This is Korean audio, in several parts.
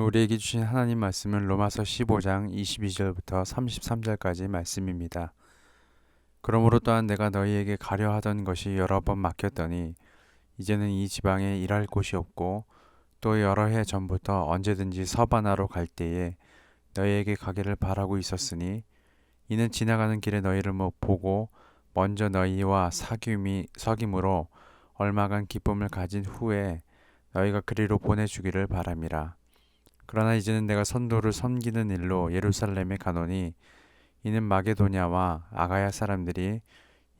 우리에게 주신 하나님 말씀은 로마서 15장 22절부터 33절까지 말씀입니다. 그러므로 또한 내가 너희에게 가려 하던 것이 여러 번 막혔더니 이제는 이 지방에 일할 곳이 없고 또 여러 해 전부터 언제든지 서바나로 갈 때에 너희에게 가기를 바라고 있었으니 이는 지나가는 길에 너희를 보고 먼저 너희와 사귐으로 얼마간 기쁨을 가진 후에 너희가 그리로 보내주기를 바람이라. 그러나 이제는 내가 선도를 섬기는 일로 예루살렘에 가노니 이는 마게도냐와 아가야 사람들이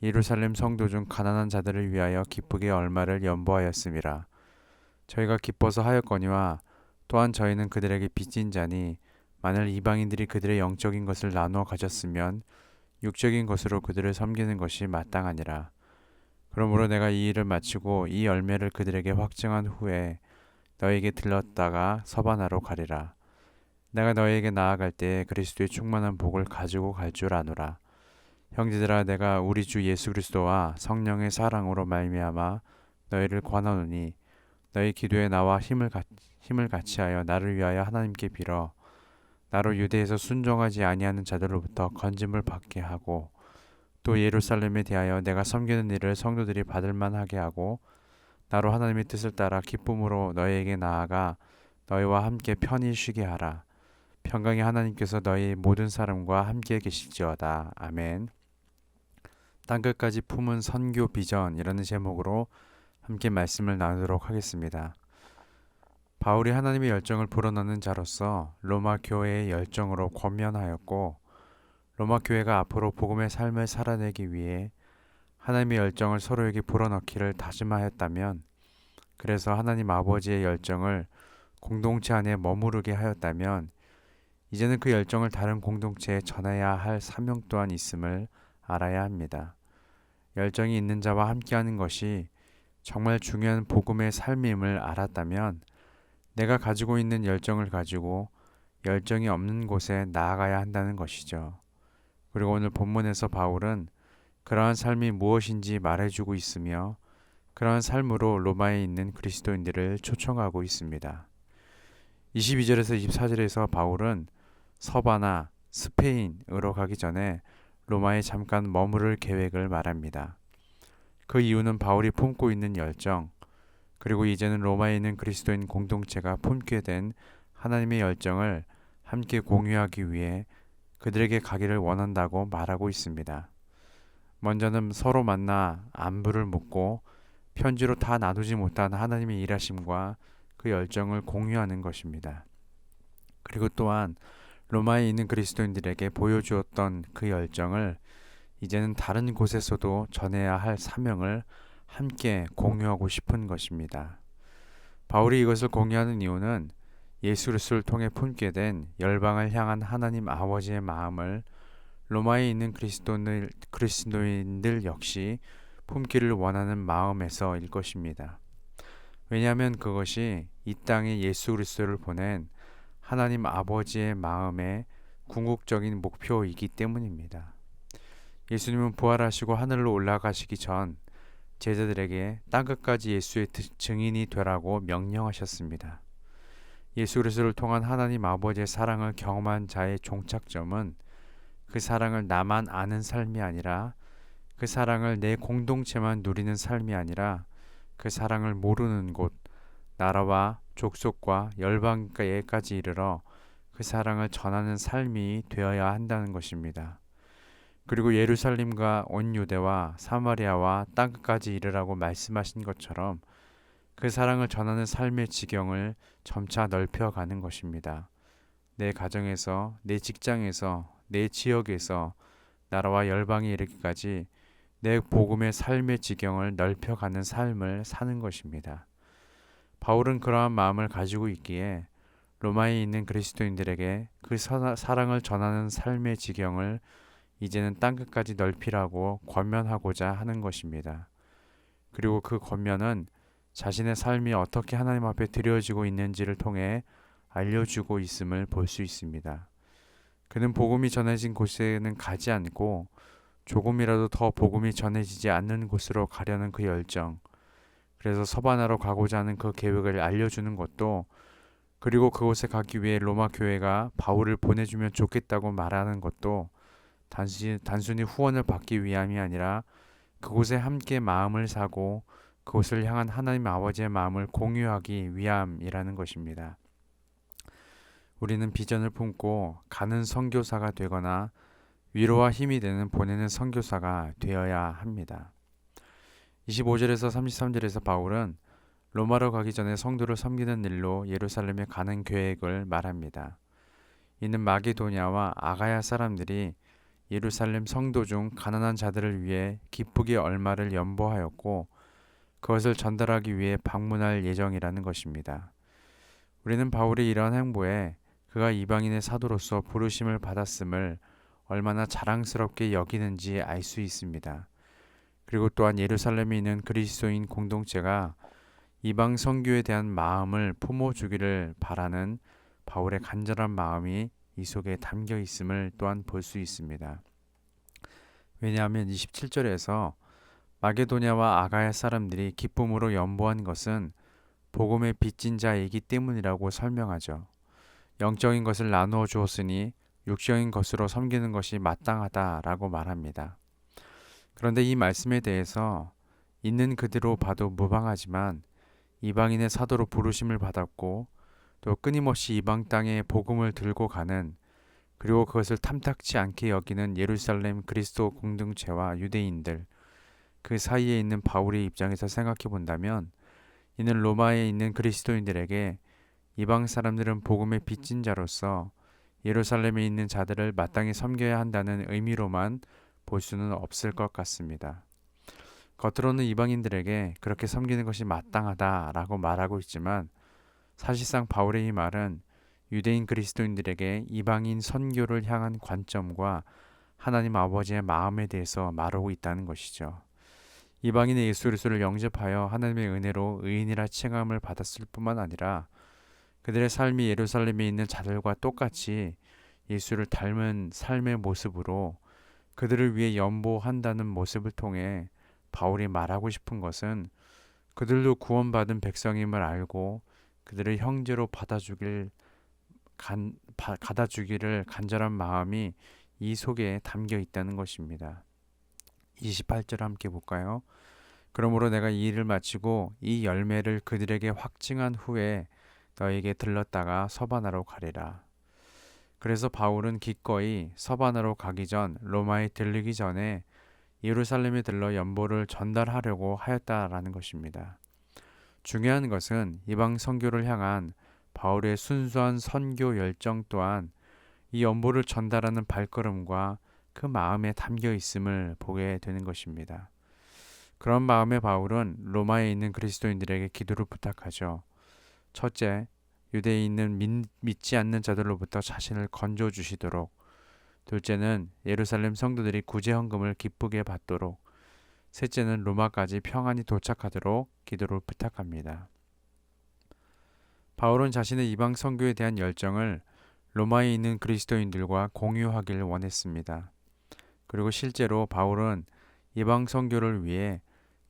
예루살렘 성도 중 가난한 자들을 위하여 기쁘게 얼마를 연보하였음이라. 저희가 기뻐서 하였거니와 또한 저희는 그들에게 빚진 자니 만일 이방인들이 그들의 영적인 것을 나누어 가졌으면 육적인 것으로 그들을 섬기는 것이 마땅하니라. 그러므로 내가 이 일을 마치고 이 열매를 그들에게 확증한 후에 너에게 들렀다가 서바나로 가리라. 내가 너에게 나아갈 때 그리스도의 충만한 복을 가지고 갈 줄 아노라. 형제들아, 내가 우리 주 예수 그리스도와 성령의 사랑으로 말미암아 너희를 권하노니 너희 기도에 나와 힘을 같이하여 나를 위하여 하나님께 빌어 나로 유대에서 순종하지 아니하는 자들로부터 건짐을 받게 하고 또 예루살렘에 대하여 내가 섬기는 일을 성도들이 받을 만하게 하고 나로 하나님의 뜻을 따라 기쁨으로 너희에게 나아가 너희와 함께 편히 쉬게 하라. 평강의 하나님께서 너희 모든 사람과 함께 계실지어다. 아멘. 땅끝까지 품은 선교 비전이라는 제목으로 함께 말씀을 나누도록 하겠습니다. 바울이 하나님의 열정을 불어넣는 자로서 로마 교회의 열정으로 권면하였고 로마 교회가 앞으로 복음의 삶을 살아내기 위해 하나님의 열정을 서로에게 불어넣기를 다짐하였다면, 그래서 하나님 아버지의 열정을 공동체 안에 머무르게 하였다면 이제는 그 열정을 다른 공동체에 전해야 할 사명 또한 있음을 알아야 합니다. 열정이 있는 자와 함께하는 것이 정말 중요한 복음의 삶임을 알았다면 내가 가지고 있는 열정을 가지고 열정이 없는 곳에 나아가야 한다는 것이죠. 그리고 오늘 본문에서 바울은 그러한 삶이 무엇인지 말해주고 있으며 그러한 삶으로 로마에 있는 그리스도인들을 초청하고 있습니다. 22절에서 24절에서 바울은 서바나, 스페인으로 가기 전에 로마에 잠깐 머무를 계획을 말합니다. 그 이유는 바울이 품고 있는 열정, 그리고 이제는 로마에 있는 그리스도인 공동체가 품게 된 하나님의 열정을 함께 공유하기 위해 그들에게 가기를 원한다고 말하고 있습니다. 먼저는 서로 만나 안부를 묻고 편지로 다 나누지 못한 하나님의 일하심과 그 열정을 공유하는 것입니다. 그리고 또한 로마에 있는 그리스도인들에게 보여주었던 그 열정을 이제는 다른 곳에서도 전해야 할 사명을 함께 공유하고 싶은 것입니다. 바울이 이것을 공유하는 이유는 예수 그리스도를 통해 품게 된 열방을 향한 하나님 아버지의 마음을 로마에 있는 그리스도인들 역시 품기를 원하는 마음에서일 것입니다. 왜냐하면 그것이 이 땅에 예수 그리스도를 보낸 하나님 아버지의 마음의 궁극적인 목표이기 때문입니다. 예수님은 부활하시고 하늘로 올라가시기 전 제자들에게 땅끝까지 예수의 증인이 되라고 명령하셨습니다. 예수 그리스도를 통한 하나님 아버지의 사랑을 경험한 자의 종착점은 그 사랑을 나만 아는 삶이 아니라, 그 사랑을 내 공동체만 누리는 삶이 아니라 그 사랑을 모르는 곳, 나라와 족속과 열방까지 이르러 그 사랑을 전하는 삶이 되어야 한다는 것입니다. 그리고 예루살렘과 온 유대와 사마리아와 땅끝까지 이르라고 말씀하신 것처럼 그 사랑을 전하는 삶의 지경을 점차 넓혀가는 것입니다. 내 가정에서, 내 직장에서, 내 지역에서 나라와 열방에 이르기까지 내 복음의 삶의 지경을 넓혀가는 삶을 사는 것입니다. 바울은 그러한 마음을 가지고 있기에 로마에 있는 그리스도인들에게 그 사랑을 전하는 삶의 지경을 이제는 땅끝까지 넓히라고 권면하고자 하는 것입니다. 그리고 그 권면은 자신의 삶이 어떻게 하나님 앞에 드려지고 있는지를 통해 알려주고 있음을 볼 수 있습니다. 그는 복음이 전해진 곳에는 가지 않고 조금이라도 더 복음이 전해지지 않는 곳으로 가려는 그 열정, 그래서 서바나로 가고자 하는 그 계획을 알려주는 것도 그리고 그곳에 가기 위해 로마 교회가 바울을 보내주면 좋겠다고 말하는 것도 단순히 후원을 받기 위함이 아니라 그곳에 함께 마음을 사고 그곳을 향한 하나님 아버지의 마음을 공유하기 위함이라는 것입니다. 우리는 비전을 품고 가는 선교사가 되거나 위로와 힘이 되는 보내는 선교사가 되어야 합니다. 25절에서 33절에서 바울은 로마로 가기 전에 성도를 섬기는 일로 예루살렘에 가는 계획을 말합니다. 이는 마게도냐와 아가야 사람들이 예루살렘 성도 중 가난한 자들을 위해 기쁘게 얼마를 연보하였고 그것을 전달하기 위해 방문할 예정이라는 것입니다. 우리는 바울의 이러한 행보에 그가 이방인의 사도로서 부르심을 받았음을 얼마나 자랑스럽게 여기는지 알 수 있습니다. 그리고 또한 예루살렘에 있는 그리스도인 공동체가 이방 선교에 대한 마음을 품어주기를 바라는 바울의 간절한 마음이 이 속에 담겨 있음을 또한 볼 수 있습니다. 왜냐하면 27절에서 마게도냐와 아가야 사람들이 기쁨으로 연보한 것은 복음의 빚진 자이기 때문이라고 설명하죠. 영적인 것을 나누어 주었으니 육적인 것으로 섬기는 것이 마땅하다라고 말합니다. 그런데 이 말씀에 대해서 있는 그대로 봐도 무방하지만 이방인의 사도로 부르심을 받았고 또 끊임없이 이방 땅에 복음을 들고 가는 그리고 그것을 탐탁지 않게 여기는 예루살렘 그리스도 공동체와 유대인들 그 사이에 있는 바울의 입장에서 생각해 본다면 이는 로마에 있는 그리스도인들에게 이방 사람들은 복음의 빚진 자로서 예루살렘에 있는 자들을 마땅히 섬겨야 한다는 의미로만 볼 수는 없을 것 같습니다. 겉으로는 이방인들에게 그렇게 섬기는 것이 마땅하다라고 말하고 있지만 사실상 바울의 이 말은 유대인 그리스도인들에게 이방인 선교를 향한 관점과 하나님 아버지의 마음에 대해서 말하고 있다는 것이죠. 이방인의 예수 그리스도를 영접하여 하나님의 은혜로 의인이라 칭함을 받았을 뿐만 아니라 그들의 삶이 예루살렘에 있는 자들과 똑같이 예수를 닮은 삶의 모습으로 그들을 위해 연보한다는 모습을 통해 바울이 말하고 싶은 것은 그들도 구원받은 백성임을 알고 그들을 형제로 받아주기를 간절한 마음이 이 속에 담겨 있다는 것입니다. 28절 함께 볼까요? 그러므로 내가 이 일을 마치고 이 열매를 그들에게 확증한 후에 너에게 들렀다가 서바나로 가리라. 그래서 바울은 기꺼이 서바나로 가기 전 로마에 들르기 전에 예루살렘에 들러 연보를 전달하려고 하였다라는 것입니다. 중요한 것은 이방 선교를 향한 바울의 순수한 선교 열정 또한 이 연보를 전달하는 발걸음과 그 마음에 담겨 있음을 보게 되는 것입니다. 그런 마음의 바울은 로마에 있는 그리스도인들에게 기도를 부탁하죠. 첫째, 유대에 있는 믿지 않는 자들로부터 자신을 건져 주시도록. 둘째는 예루살렘 성도들이 구제 헌금을 기쁘게 받도록. 셋째는 로마까지 평안히 도착하도록 기도를 부탁합니다. 바울은 자신의 이방 선교에 대한 열정을 로마에 있는 그리스도인들과 공유하길 원했습니다. 그리고 실제로 바울은 이방 선교를 위해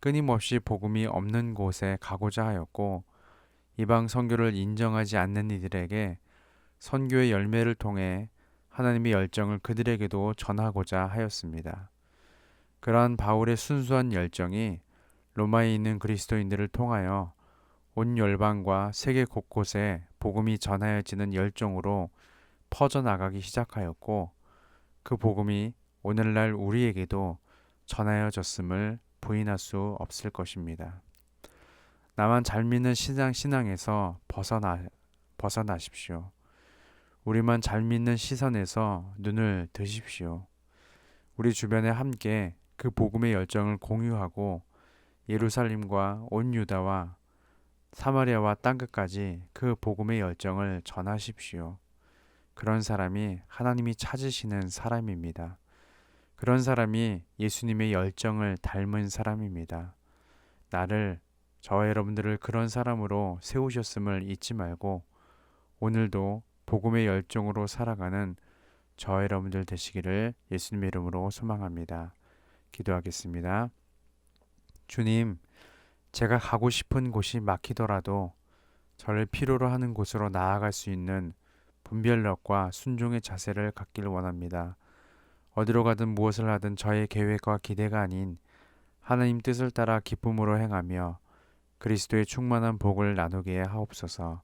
끊임없이 복음이 없는 곳에 가고자 하였고 이방 선교를 인정하지 않는 이들에게 선교의 열매를 통해 하나님의 열정을 그들에게도 전하고자 하였습니다. 그러한 바울의 순수한 열정이 로마에 있는 그리스도인들을 통하여 온 열방과 세계 곳곳에 복음이 전하여지는 열정으로 퍼져나가기 시작하였고 그 복음이 오늘날 우리에게도 전하여졌음을 부인할 수 없을 것입니다. 나만 잘 믿는 신앙에서 벗어나십시오. 우리만 잘 믿는 시선에서 눈을 드십시오. 우리 주변에 함께 그 복음의 열정을 공유하고 예루살렘과 온 유다와 사마리아와 땅끝까지 그 복음의 열정을 전하십시오. 그런 사람이 하나님이 찾으시는 사람입니다. 그런 사람이 예수님의 열정을 닮은 사람입니다. 저와 여러분들을 그런 사람으로 세우셨음을 잊지 말고 오늘도 복음의 열정으로 살아가는 저와 여러분들 되시기를 예수님의 이름으로 소망합니다. 기도하겠습니다. 주님, 제가 가고 싶은 곳이 막히더라도 저를 필요로 하는 곳으로 나아갈 수 있는 분별력과 순종의 자세를 갖길 원합니다. 어디로 가든 무엇을 하든 저의 계획과 기대가 아닌 하나님 뜻을 따라 기쁨으로 행하며 그리스도의 충만한 복을 나누게 하옵소서.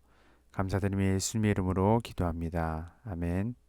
감사드리며 예수님의 이름으로 기도합니다. 아멘.